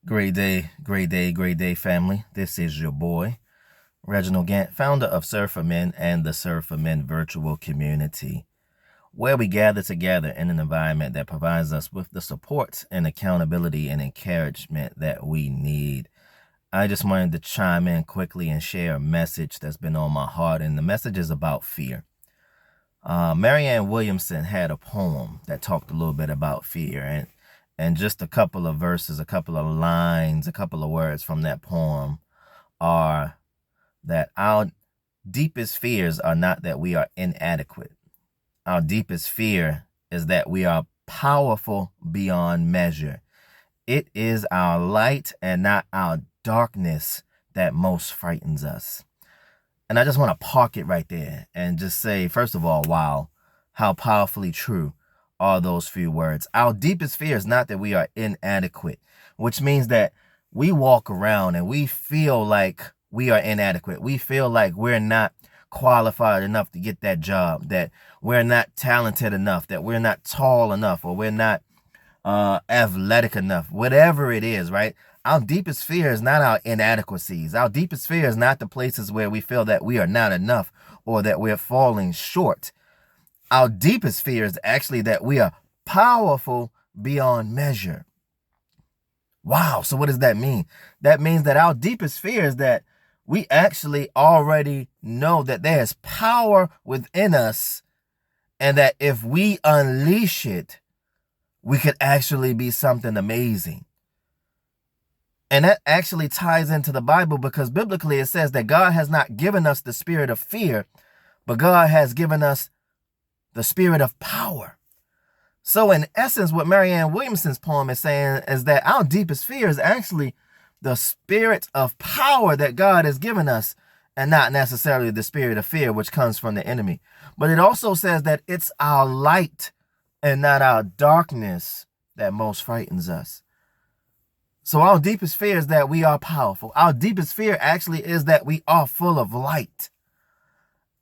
Great day, great day, great day, family. This is your boy, Reginald Gant, founder of Serve for Men and the Serve for Men virtual community, where we gather together in an environment that provides us with the support and accountability and encouragement that we need. I just wanted to chime in quickly and share a message that's been on my heart, and the message is about fear. Marianne Williamson had a poem that talked a little bit about fear, and just a couple of verses, a couple of lines, a couple of words from that poem are that our deepest fears are not that we are inadequate. Our deepest fear is that we are powerful beyond measure. It is our light and not our darkness that most frightens us. And I just want to park it right there and just say, first of all, wow, how powerfully true are those few words. Our deepest fear is not that we are inadequate, which means that we walk around and we feel like we are inadequate. We feel like we're not qualified enough to get that job, that we're not talented enough, that we're not tall enough, or we're not athletic enough, whatever it is, right? Our deepest fear is not our inadequacies. Our deepest fear is not the places where we feel that we are not enough or that we're falling short. Our deepest fear is actually that we are powerful beyond measure. Wow, so what does that mean? That means that our deepest fear is that we actually already know that there is power within us, and that if we unleash it, we could actually be something amazing. And that actually ties into the Bible, because biblically it says that God has not given us the spirit of fear, but God has given us the spirit of power. So in essence, what Marianne Williamson's poem is saying is that our deepest fear is actually the spirit of power that God has given us, and not necessarily the spirit of fear, which comes from the enemy. But it also says that it's our light and not our darkness that most frightens us. So our deepest fear is that we are powerful. Our deepest fear actually is that we are full of light.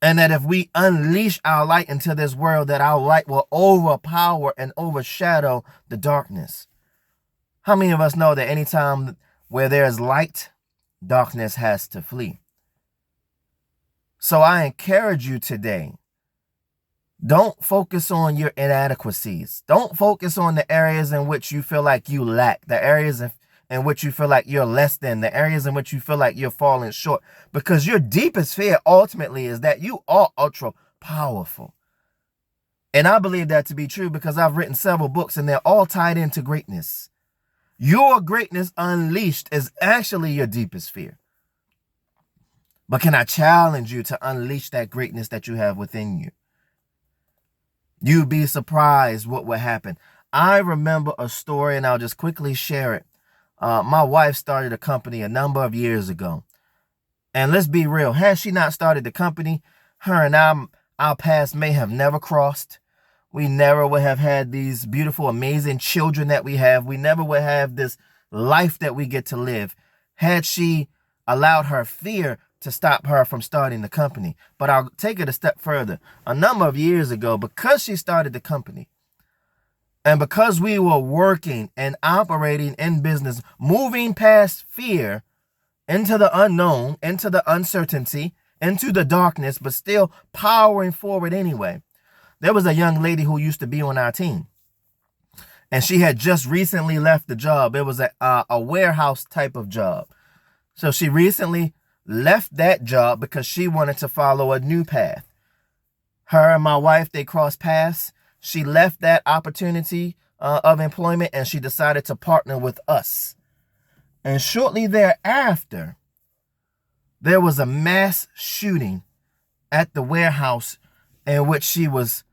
And that if we unleash our light into this world, that our light will overpower and overshadow the darkness. How many of us know that anytime where there's light, darkness has to flee? So I encourage you today, don't focus on your inadequacies. Don't focus on the areas in which you feel like you lack, the areas in which you feel like you're less than, the areas in which you feel like you're falling short. Because your deepest fear ultimately is that you are ultra powerful. And I believe that to be true because I've written several books and they're all tied into greatness. Your greatness unleashed is actually your deepest fear. But can I challenge you to unleash that greatness that you have within you? You'd be surprised what would happen. I remember a story, and I'll just quickly share it. My wife started a company a number of years ago. And let's be real, had she not started the company, her and our paths may have never crossed. We never would have had these beautiful, amazing children that we have. We never would have this life that we get to live had she allowed her fear to stop her from starting the company. But I'll take it a step further. A number of years ago, because she started the company, and because we were working and operating in business, moving past fear into the unknown, into the uncertainty, into the darkness, but still powering forward anyway. There was a young lady who used to be on our team, and she had just recently left the job. It was a warehouse type of job. So she recently left that job because she wanted to follow a new path. Her and my wife, they crossed paths. She left that opportunity of employment and she decided to partner with us. And shortly thereafter, there was a mass shooting at the warehouse in which she was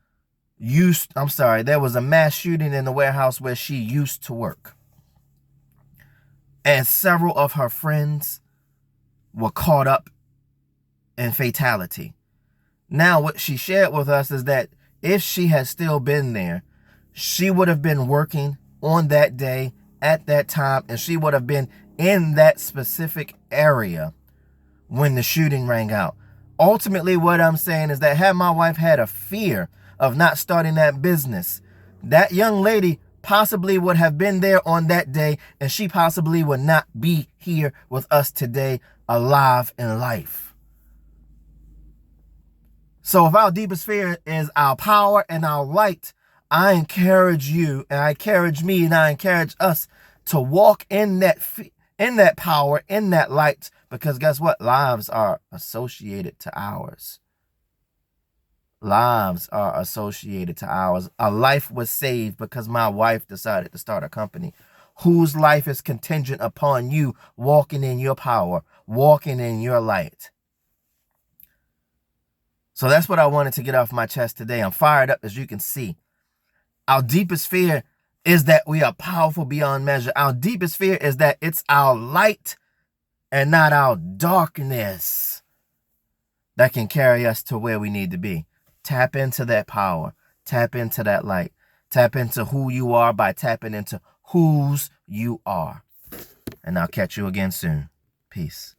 there was a mass shooting in the warehouse where she used to work. And several of her friends were caught up in fatality. Now, what she shared with us is that if she had still been there, she would have been working on that day at that time, and she would have been in that specific area when the shooting rang out. Ultimately, what I'm saying is that had my wife had a fear of not starting that business, that young lady possibly would have been there on that day, and she possibly would not be here with us today, alive in life. So if our deepest fear is our power and our light, I encourage you, and I encourage me, and I encourage us to walk in that power, in that light, because guess what? Lives are associated to ours. Lives are associated to ours. A life was saved because my wife decided to start a company whose life is contingent upon you walking in your power, walking in your light. So that's what I wanted to get off my chest today. I'm fired up, as you can see. Our deepest fear is that we are powerful beyond measure. Our deepest fear is that it's our light and not our darkness that can carry us to where we need to be. Tap into that power. Tap into that light. Tap into who you are by tapping into whose you are. And I'll catch you again soon. Peace.